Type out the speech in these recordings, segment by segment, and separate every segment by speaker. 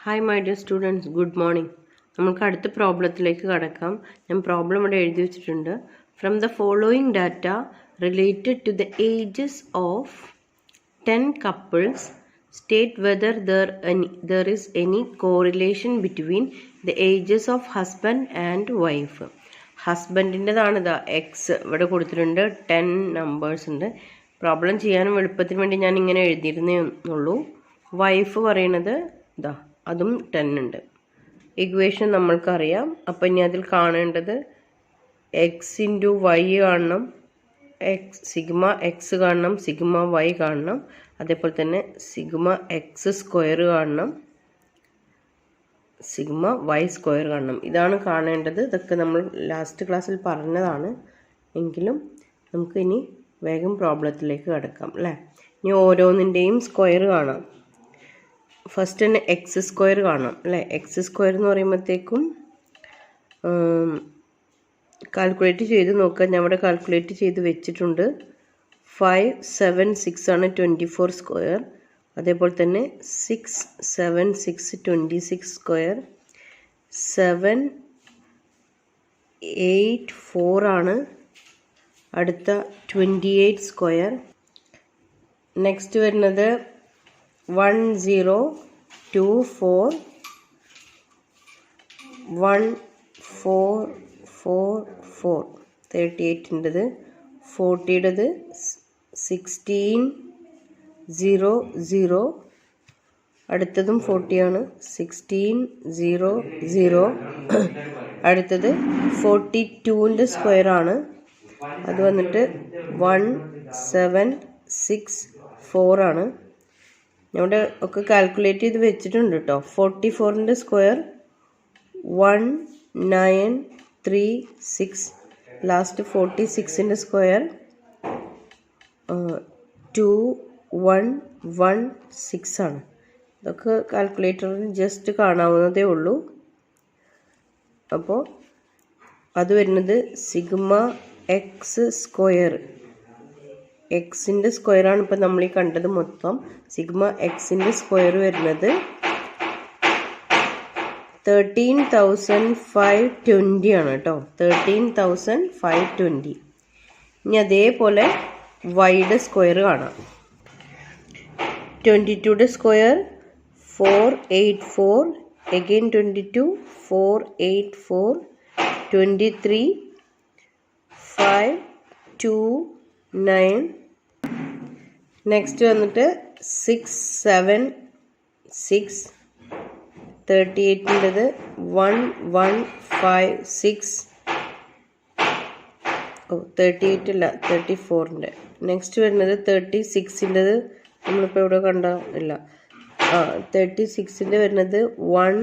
Speaker 1: Hi my dear students, good morning. നമുക്ക് അടുത്ത പ്രോബ്ലത്തിലേക്ക് കടക്കാം. ഞാൻ പ്രോബ്ലം ഇവിടെ എഴുതി വെച്ചിട്ടുണ്ട്. From the following data related to the ages of 10 couples, state whether there is any correlation between the ages of husband and wife. ഹസ്ബൻഡിൻ്റെതാണ് ഇതാ X ഇവിടെ കൊടുത്തിട്ടുണ്ട്. 10 നമ്പേഴ്സ് ഉണ്ട്. പ്രോബ്ലം ചെയ്യാനും എളുപ്പത്തിന് വേണ്ടി ഞാൻ ഇങ്ങനെ എഴുതിയിരുന്നേ ഉള്ളൂ. വൈഫ് പറയണത് ഇതാ അതും 10 ഉണ്ട്. ഇക്വേഷൻ നമ്മൾക്കറിയാം. അപ്പം ഇനി അതിൽ കാണേണ്ടത് എക്സ് ഇൻറ്റു വൈ കാണണം, സിഗ്മ എക്സ് കാണണം, സിഗ്മ വൈ കാണണം, അതേപോലെ തന്നെ സിഗ്മ എക്സ് സ്ക്വയർ കാണണം, സിഗ്മ വൈ സ്ക്വയർ കാണണം. ഇതാണ് കാണേണ്ടത്. ഇതൊക്കെ നമ്മൾ ലാസ്റ്റ് ക്ലാസ്സിൽ പറഞ്ഞതാണ്. എങ്കിലും നമുക്ക് ഇനി വേഗം പ്രോബ്ലത്തിലേക്ക് കടക്കാം അല്ലേ. ഇനി ഓരോന്നിൻ്റെയും സ്ക്വയർ കാണാം. ഫസ്റ്റ് തന്നെ എക്സ് സ്ക്വയർ കാണാം അല്ലേ. എക്സ് സ്ക്വയർ എന്ന് പറയുമ്പോഴത്തേക്കും കാൽക്കുലേറ്റ് ചെയ്ത് നോക്കുക. ഞാൻ ഇവിടെ കാൽക്കുലേറ്റ് ചെയ്ത് വെച്ചിട്ടുണ്ട്. 5, 7, 6 ആണ് 24 സ്ക്വയർ. അതേപോലെ തന്നെ 6, 7, 6 26 സ്ക്വയർ. 7, 8, 4 ആണ് അടുത്ത 28 സ്ക്വയർ. നെക്സ്റ്റ് വരുന്നത് 1, 0, 2, 4, 1, 4, 4, 4 38ൻ്റെത്. 40യുടേത് 16, 0, 0. അടുത്തതും 40 ആണ്. 16, 0, 0. അടുത്തത് 42ൻ്റെ സ്ക്വയർ ആണ്. അത് വന്നിട്ട് 1, 7, 6, 4 ആണ്. ഇവിടെ ഒക്കെ കാൽക്കുലേറ്റ് ചെയ്ത് വെച്ചിട്ടുണ്ട് കേട്ടോ. 44ൻ്റെ സ്ക്വയർ 1, 9, 3, 6. ലാസ്റ്റ് 46ൻ്റെ സ്ക്വയർ 2, 1, 1, 6 ആണ്. ഇതൊക്കെ കാൽക്കുലേറ്ററിൽ ജസ്റ്റ് കാണാവുന്നതേ ഉള്ളൂ. അപ്പോൾ അത് വരുന്നത് സിഗ്മ എക്സ് സ്ക്വയർ. എക്സിൻ്റെ സ്ക്വയറാണ് ഇപ്പം നമ്മൾ ഈ കണ്ടത് മൊത്തം. സിഗ്മ എക്സിൻ്റെ സ്ക്വയർ വരുന്നത് 13,520 ആണ് കേട്ടോ. 13,520. ഇനി അതേപോലെ വൈയുടെ സ്ക്വയർ കാണാം. 22യുടെ സ്ക്വയർ 484. അഗെയിൻ 22, 484. 23, 529. നെക്സ്റ്റ് വന്നിട്ട് 6, 7, 6. 38ൻ്റെത് 1, 1, 5, 6. 38 അല്ല 34ൻ്റെ. നെക്സ്റ്റ് വരുന്നത് 36ൻ്റെത് നമ്മളിപ്പോൾ ഇവിടെ കണ്ട ഇല്ല. 36ൻ്റെ വരുന്നത് 1,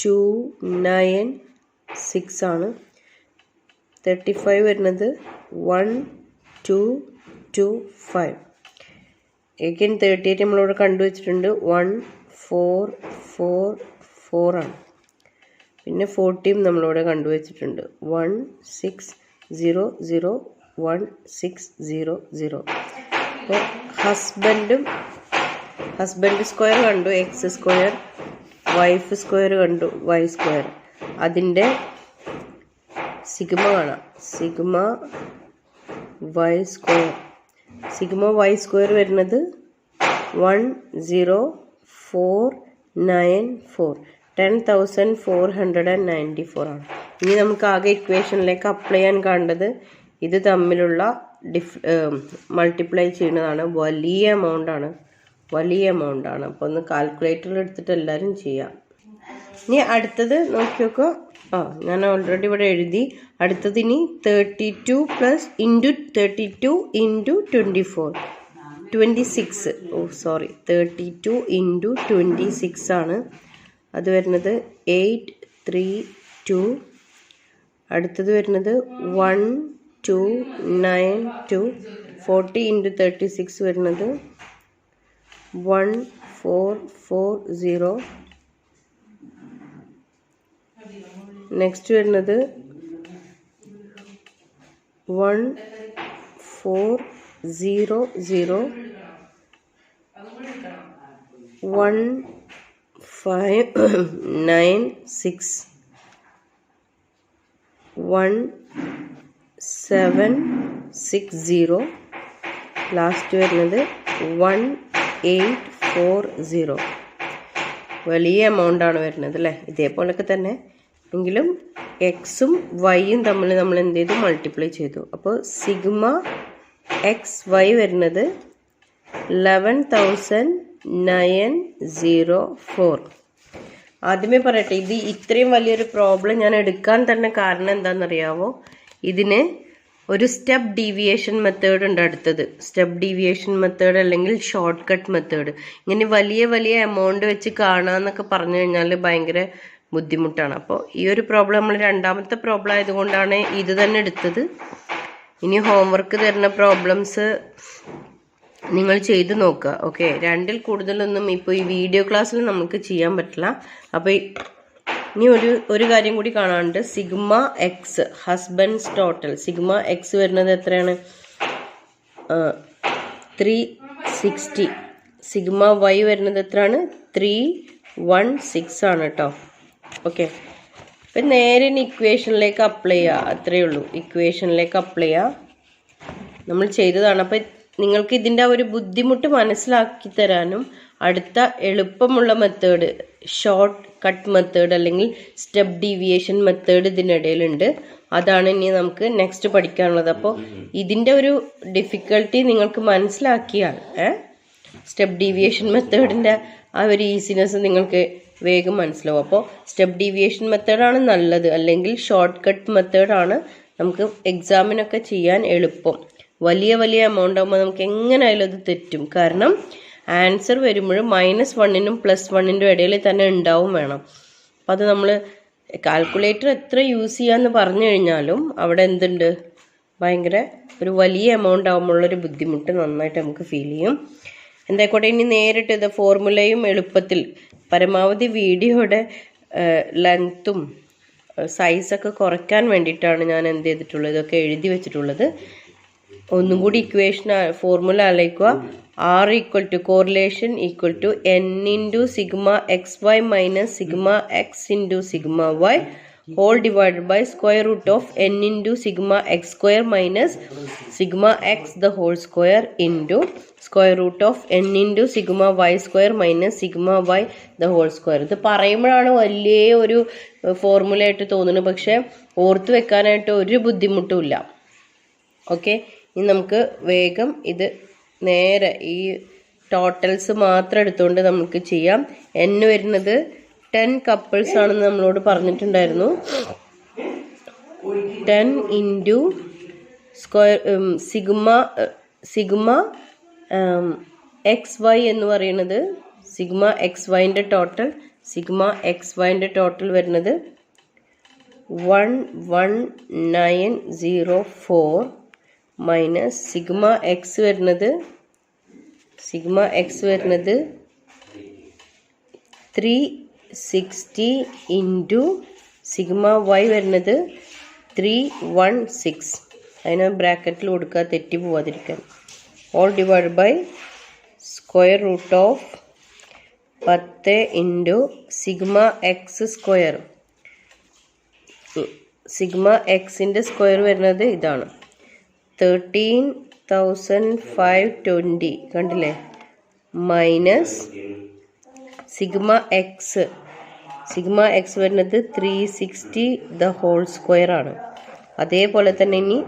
Speaker 1: 2, 9, 6 ആണ്. 35 വരുന്നത് 1, 2, 2, 5. എഗെയിൻ 38 നമ്മളിവിടെ കണ്ടുവച്ചിട്ടുണ്ട്. 1, 4, 4, 4 ആണ്. പിന്നെ 40 നമ്മളിവിടെ കണ്ടുവച്ചിട്ടുണ്ട്. 1, 6, 0, 0, 1, 6, 0, 0. അപ്പോൾ ഹസ്ബൻഡ് സ്ക്വയർ കണ്ടു, എക്സ് സ്ക്വയർ. വൈഫ് സ്ക്വയർ കണ്ടു, വൈ സ്ക്വയർ. അതിൻ്റെ സിഗ്മ കാണാം. Sigma Y square. Sigma Y square വരുന്നത് 10494. 10,494 ആണ്. ഇനി നമുക്ക് ആകെ ഇക്വേഷനിലേക്ക് അപ്ലൈ ചെയ്യാൻ കാണേണ്ടത് ഇത് തമ്മിലുള്ള മൾട്ടിപ്ലൈ ചെയ്യുന്നതാണ്. വലിയ എമൗണ്ട് ആണ്. അപ്പോൾ ഒന്ന് കാൽക്കുലേറ്റർ എടുത്തിട്ട് എല്ലാവരും ചെയ്യാം. ഇനി അടുത്തത് നോക്കി നോക്കുക. ഞാൻ ഓൾറെഡി ഇവിടെ എഴുതി. അടുത്തത് ഇനി 32 പ്ലസ് ഇൻറ്റു 32 ഇൻറ്റു 24 26. 32 ഇൻറ്റു 26 ആണ്. അത് വരുന്നത് 832. അടുത്തത് വരുന്നത് 1292. 40 ഇൻറ്റു 36 വരുന്നത് 1440. നെക്സ്റ്റ് വരുന്നത് 1400. 1 5961760 ലാസ്റ്റ് വരുന്നത് 1840. വലിയ എമൗണ്ട് ആണ് വരുന്നത് അല്ലേ. ഇതേപോലൊക്കെ തന്നെ എങ്കിലും എക്സും വൈയും തമ്മിൽ നമ്മൾ എന്ത് ചെയ്തു, മൾട്ടിപ്ലൈ ചെയ്തു. അപ്പോൾ സിഗ്മ എക്സ് വൈ വരുന്നത് 11,904. ആദ്യമേ പറയട്ടെ, ഇത് ഇത്രയും വലിയൊരു പ്രോബ്ലം ഞാൻ എടുക്കാൻ തന്നെ കാരണം എന്താണെന്നറിയാവോ? ഇതിന് ഒരു സ്റ്റെപ്പ് ഡീവിയേഷൻ മെത്തേഡ് ഉണ്ട്. അടുത്തത് സ്റ്റെപ്പ് ഡീവിയേഷൻ മെത്തേഡ് അല്ലെങ്കിൽ ഷോർട്ട് കട്ട് മെത്തേഡ്. ഇങ്ങനെ വലിയ വലിയ എമൗണ്ട് വെച്ച് കാണാന്നൊക്കെ പറഞ്ഞു കഴിഞ്ഞാൽ ഭയങ്കര ബുദ്ധിമുട്ടാണ്. അപ്പോൾ ഈ ഒരു പ്രോബ്ലം നമ്മൾ രണ്ടാമത്തെ പ്രോബ്ലം ആയതുകൊണ്ടാണ് ഇത് തന്നെ എടുത്തത്. ഇനി ഹോംവർക്ക് തരുന്ന പ്രോബ്ലംസ് നിങ്ങൾ ചെയ്ത് നോക്കുക. ഓക്കെ, 2ൽ കൂടുതലൊന്നും ഇപ്പോൾ ഈ വീഡിയോ ക്ലാസ്സിൽ നമുക്ക് ചെയ്യാൻ പറ്റില്ല. അപ്പോൾ ഇനി ഒരു കാര്യം കൂടി കാണാനുണ്ട്. Sigma X husbands total. Sigma X വരുന്നത് എത്രയാണ്? 360. സിഗ്മ വൈ വരുന്നത് എത്രയാണ്? 316 ആണ് കേട്ടോ. ഓക്കെ, അപ്പം നേരെ ഇക്വേഷനിലേക്ക് അപ്ലൈ ചെയ്യുക. അത്രയേ ഉള്ളൂ. ഇക്വേഷനിലേക്ക് അപ്ലൈ ചെയ്യുക. നമ്മൾ ചെയ്തതാണ്. അപ്പം നിങ്ങൾക്ക് ഇതിൻ്റെ ഒരു ബുദ്ധിമുട്ട് മനസ്സിലാക്കി തരാനും അടുത്ത എളുപ്പമുള്ള മെത്തേഡ് ഷോർട്ട് കട്ട് മെത്തേഡ് അല്ലെങ്കിൽ സ്റ്റെപ്പ് ഡീവിയേഷൻ മെത്തേഡ് ഇതിനിടയിലുണ്ട്. അതാണ് ഇനി നമുക്ക് നെക്സ്റ്റ് പഠിക്കാനുള്ളത്. അപ്പോൾ ഇതിൻ്റെ ഒരു ഡിഫിക്കൽട്ടി നിങ്ങൾക്ക് മനസ്സിലാക്കിയാൽ സ്റ്റെപ്പ് ഡീവിയേഷൻ മെത്തേഡിൻ്റെ ആ ഒരു ഈസിനെസ് നിങ്ങൾക്ക് വേഗം മനസ്സിലാവും. അപ്പോൾ സ്റ്റെപ്പ് ഡീവിയേഷൻ മെത്തേഡാണ് നല്ലത്, അല്ലെങ്കിൽ ഷോർട്ട് കട്ട് മെത്തേഡാണ് നമുക്ക് എക്സാമിനൊക്കെ ചെയ്യാൻ എളുപ്പം. വലിയ വലിയ എമൗണ്ട് ആകുമ്പോൾ നമുക്ക് എങ്ങനെയായാലും അത് തെറ്റും. കാരണം ആൻസർ വരുമ്പോഴും -1നും +1ൻ്റെ ഇടയിൽ തന്നെ ഉണ്ടാവും വേണം. അപ്പം അത് നമ്മൾ കാൽക്കുലേറ്റർ എത്ര യൂസ് ചെയ്യാമെന്ന് പറഞ്ഞു കഴിഞ്ഞാലും അവിടെ എന്തുണ്ട്, ഭയങ്കര ഒരു വലിയ എമൗണ്ട് ആകുമ്പോഴുള്ളൊരു ബുദ്ധിമുട്ട് നന്നായിട്ട് നമുക്ക് ഫീൽ ചെയ്യും. എന്തായിക്കോട്ടെ, ഇനി നേരിട്ട് ഇത് ഫോർമുലയും എളുപ്പത്തിൽ പരമാവധി വീഡിയോയുടെ ലെങ്ത്തും സൈസൊക്കെ കുറയ്ക്കാൻ വേണ്ടിയിട്ടാണ് ഞാൻ എന്ത് ചെയ്തിട്ടുള്ളത്, ഇതൊക്കെ എഴുതി വെച്ചിട്ടുള്ളത്. ഒന്നും കൂടി ഇക്വേഷൻ ഫോർമുല ആലോചിക്കുക. R = correlation = n × sigma X Y minus sigma X × sigma Y whole divided by square root of n × sigma X square minus sigma X the whole square into square root of n × sigma Y square minus sigma Y the whole square. ഇത് പറയുമ്പോഴാണ് വലിയ ഒരു formula ആയിട്ട് തോന്നുന്നത്, പക്ഷേ ഓർത്ത് വെക്കാനായിട്ട് ഒരു ബുദ്ധിമുട്ടുമില്ല. ഓക്കെ, ഇനി നമുക്ക് വേഗം ഇത് നേരെ ഈ ടോട്ടൽസ് മാത്രം എടുത്തുകൊണ്ട് നമുക്ക് ചെയ്യാം. n വരുന്നത് 10 കപ്പിൾസ് ആണെന്ന് നമ്മളോട് പറഞ്ഞിട്ടുണ്ടായിരുന്നു. 10 × സ്ക്വയർ സിഗ്മ എക്സ് വൈ എന്ന് പറയുന്നത് സിഗ്മ എക്സ് വൈൻ്റെ ടോട്ടൽ വരുന്നത് 11904 മൈനസ് സിഗ്മ എക്സ് വരുന്നത് 360 ഇൻറ്റു സിഗ്മ വൈ വരുന്നത് 316. അതിന് ബ്രാക്കറ്റിൽ കൊടുക്കുക, തെറ്റി പോവാതിരിക്കാൻ. All divide by square root of 10 into sigma X square. Sigma എക്സിൻ്റെ സ്ക്വയർ വരുന്നത് ഇതാണ് 13,520 കണ്ടില്ലേ, മൈനസ് സിഗ്മ എക്സ് വരുന്നത് 360 ദ ഹോൾ സ്ക്വയർ ആണ്. അതേപോലെ തന്നെ ഇനി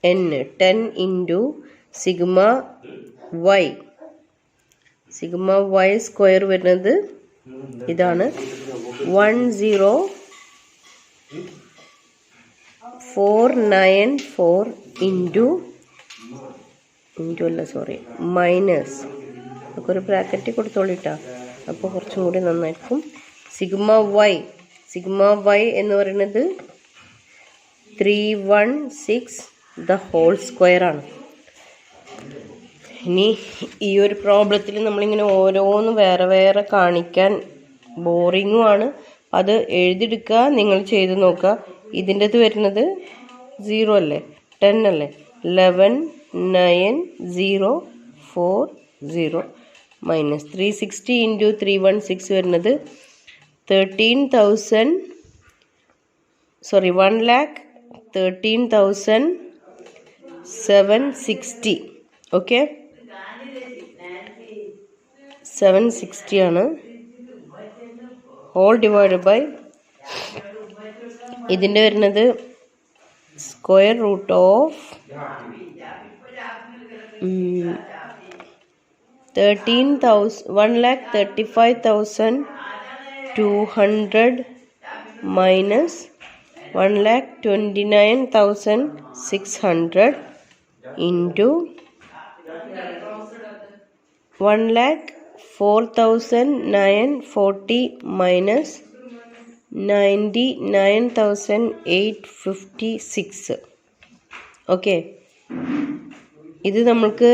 Speaker 1: n 10 × സിഗ്മ വൈ സ്ക്വയർ വരുന്നത് ഇതാണ് 10494 ഇൻറ്റു മൈനസ് ഒക്കെ ഒരു ബ്രാക്കറ്റിൽ കൊടുത്തോളിട്ടാ, അപ്പോൾ കുറച്ചും കൂടി നന്നായിരിക്കും. സിഗ്മ വൈ എന്ന് പറയുന്നത് 316 ദ ഹോൾ സ്ക്വയർ ആണ്. ഇനി ഈ ഒരു പ്രോബ്ലത്തിൽ നമ്മളിങ്ങനെ ഓരോന്ന് വേറെ വേറെ കാണിക്കാൻ ബോറിങ്ങുമാണ്. അത് എഴുതിയെടുക്കുക, നിങ്ങൾ ചെയ്ത് നോക്കുക. ഇതിൻ്റെത് വരുന്നത് 0 അല്ലേ, 10 അല്ലേ, 11904 മൈനസ് 360 ഇൻറ്റു 316 വരുന്നത് 1,13,760. ഓക്കെ, 760 ആണ്. ഹോൾ ഡിവൈഡഡ് ബൈ ഇതിൻ്റെ വരുന്നത് square root of 1,35,200 minus 1,29,600 into 1,04,940 minus 99,856. Okay, ഇത് നമുക്ക്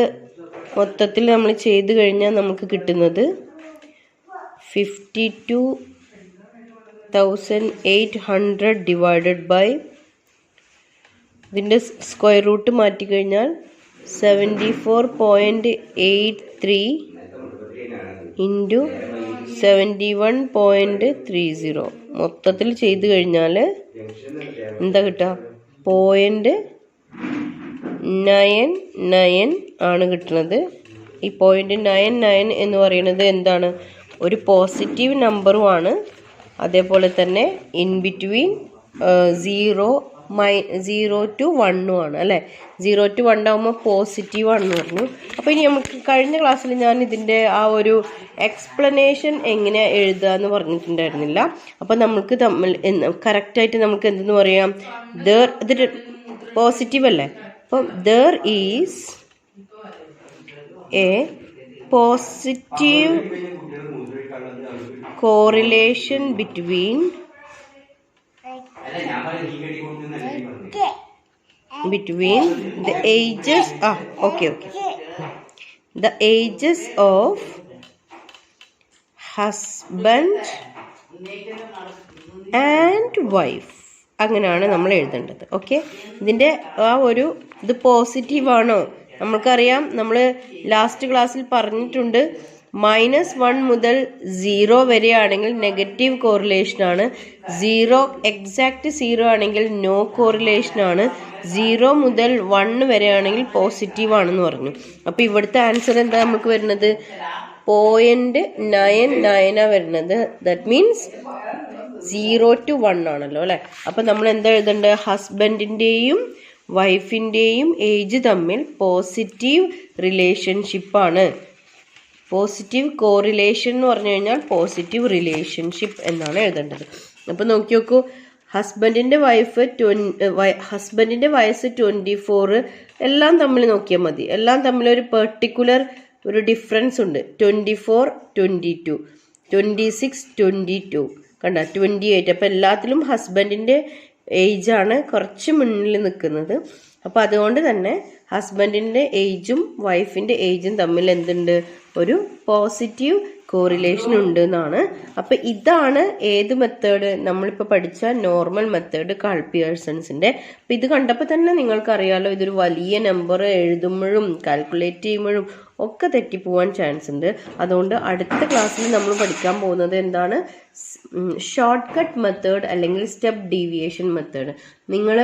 Speaker 1: മൊത്തത്തിൽ നമ്മൾ ചെയ്ത് കഴിഞ്ഞാൽ നമുക്ക് കിട്ടുന്നത് 52,800 ഡിവൈഡഡ് ബൈ ഇതിൻ്റെ സ്ക്വയർ റൂട്ട് മാറ്റിക്കഴിഞ്ഞാൽ 74.83 ഇൻറ്റു 71.30. മൊത്തത്തിൽ ചെയ്ത് കഴിഞ്ഞാൽ എന്താ കിട്ടുക? 0.99 ആണ് കിട്ടുന്നത്. ഈ 0.99 എന്ന് പറയുന്നത് എന്താണ്? ഒരു പോസിറ്റീവ് നമ്പറുമാണ്. അതേപോലെ തന്നെ ഇൻ ബിറ്റ്വീൻ 0 to 1 ആണ് അല്ലേ. 0 to 1 ആകുമ്പോൾ പോസിറ്റീവ് ആണെന്ന് പറഞ്ഞു. അപ്പോൾ ഇനി നമുക്ക് കഴിഞ്ഞ ക്ലാസ്സിൽ ഞാൻ ഇതിൻ്റെ ആ ഒരു എക്സ്പ്ലനേഷൻ എങ്ങനെ എഴുതുക എന്ന് പറഞ്ഞിട്ടുണ്ടായിരുന്നില്ല. അപ്പോൾ നമുക്ക് കറക്റ്റായിട്ട് നമുക്ക് എന്തെന്ന് പറയാം? ഇതൊരു പോസിറ്റീവ് അല്ലേ. അപ്പം there is a positive correlation between the ages the ages of husband and wife. അങ്ങനെയാണ് നമ്മൾ എഴുതേണ്ടത്. ഓക്കെ, ഇതിൻ്റെ ആ ഒരു ഇത് പോസിറ്റീവ് ആണോ? നമ്മൾക്കറിയാം, നമ്മൾ ലാസ്റ്റ് ക്ലാസ്സിൽ പറഞ്ഞിട്ടുണ്ട്, -1 മുതൽ 0 വരെയാണെങ്കിൽ നെഗറ്റീവ് കോറിലേഷനാണ്. 0 എക്സാക്റ്റ് 0 ആണെങ്കിൽ നോ കോറിലേഷനാണ്. 0 മുതൽ 1 വരെയാണെങ്കിൽ പോസിറ്റീവ് ആണെന്ന് പറഞ്ഞു. അപ്പോൾ ഇവിടുത്തെ ആൻസർ എന്താ നമുക്ക് വരുന്നത്? 0.99 വരുന്നത്. ദാറ്റ് മീൻസ് 0 to 1 ആണല്ലോ അല്ലേ. അപ്പം നമ്മൾ എന്താ എഴുതേണ്ടത്? ഹസ്ബൻഡിൻ്റെയും വൈഫിൻ്റെയും ഏജ് തമ്മിൽ പോസിറ്റീവ് റിലേഷൻഷിപ്പാണ്. പോസിറ്റീവ് കോറിലേഷൻ എന്ന് പറഞ്ഞു കഴിഞ്ഞാൽ പോസിറ്റീവ് റിലേഷൻഷിപ്പ് എന്നാണ് എഴുതേണ്ടത്. അപ്പോൾ നോക്കി നോക്കൂ, ഹസ്ബൻഡിൻ്റെ വയസ്സ് 24, എല്ലാം തമ്മിൽ നോക്കിയാൽ മതി. എല്ലാം തമ്മിൽ ഒരു പെർട്ടിക്കുലർ ഒരു ഡിഫറൻസ് ഉണ്ട്. 24, 22, 26, 22 കണ്ട 28. അപ്പോൾ എല്ലാത്തിലും ഹസ്ബൻഡിൻ്റെ ഏജാണ് കുറച്ച് മുന്നിൽ നിൽക്കുന്നത്. അപ്പോൾ അതുകൊണ്ട് തന്നെ ഹസ്ബൻഡിൻ്റെ ഏജും വൈഫിൻ്റെ ഏജും തമ്മിൽ എന്തുണ്ട്? ഒരു പോസിറ്റീവ് കോറിലേഷൻ ഉണ്ട് എന്നാണ്. അപ്പം ഇതാണ് ഏത് മെത്തേഡ്? നമ്മളിപ്പോൾ പഠിച്ച നോർമൽ മെത്തേഡ്, കാൾ പിയേഴ്സൺസിൻ്റെ. അപ്പം ഇത് കണ്ടപ്പോൾ തന്നെ നിങ്ങൾക്കറിയാലോ, ഇതൊരു വലിയ നമ്പർ എഴുതുമ്പോഴും കാൽക്കുലേറ്റ് ചെയ്യുമ്പോഴും ഒക്കെ തെറ്റിപ്പോവാൻ ചാൻസ് ഉണ്ട്. അതുകൊണ്ട് അടുത്ത ക്ലാസ്സിൽ നമ്മൾ പഠിക്കാൻ പോകുന്നത് എന്താണ്? ഷോർട്ട് കട്ട് മെത്തേഡ് അല്ലെങ്കിൽ സ്റ്റെപ്പ് ഡീവിയേഷൻ മെത്തേഡ്. നിങ്ങൾ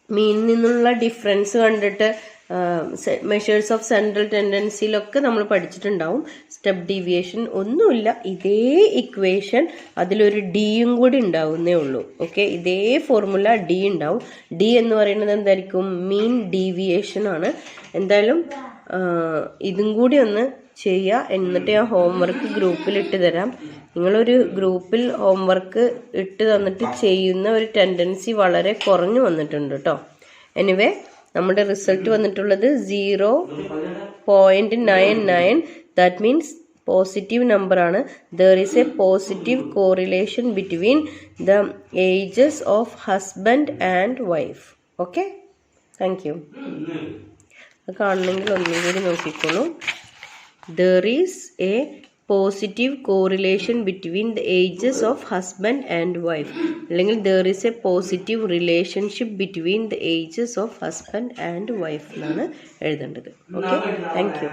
Speaker 1: മീനിൽ നിന്നുള്ള ഡിഫറൻസ് കണ്ടിട്ട് മെഷേഴ്സ് ഓഫ് സെൻട്രൽ ടെൻഡൻസിയിലൊക്കെ നമ്മൾ പഠിച്ചിട്ടുണ്ടാവും. സ്റ്റെപ്പ് ഡീവിയേഷൻ ഒന്നുമില്ല, ഇതേ ഇക്വേഷൻ അതിലൊരു ഡിയും കൂടി ഉണ്ടാവുന്നേ ഉള്ളൂ. ഓക്കെ, ഇതേ ഫോർമുല ഡി ഉണ്ടാവും. ഡി എന്ന് പറയുന്നത് എന്തായിരിക്കും? മീൻ ഡീവിയേഷൻ ആണ്. എന്തായാലും ഇതും കൂടി ഒന്ന് ചെയ്യുക. എന്നിട്ട് ഞാൻ ഹോംവർക്ക് ഗ്രൂപ്പിൽ ഇട്ട് തരാം. നിങ്ങളൊരു ഗ്രൂപ്പിൽ ഹോംവർക്ക് ഇട്ട് തന്നിട്ട് ചെയ്യുന്ന ഒരു ടെൻഡൻസി വളരെ കുറഞ്ഞു വന്നിട്ടുണ്ട് കേട്ടോ. എനിവേ, നമ്മുടെ റിസൾട്ട് വന്നിട്ടുള്ളത് 0.99. ദാറ്റ് മീൻസ് പോസിറ്റീവ് നമ്പർ ആണ്. There is a positive correlation between the ages of husband and wife. Okay, thank you. അത് കാണണമെങ്കിൽ ഒന്നും കൂടി നോക്കിക്കോളൂ. There is a positive correlation between the ages of husband and wife, അല്ലെങ്കിൽ there is a positive relationship between the ages of husband and wife എന്നാണ് എഴുതേണ്ടത്. Okay, thank U.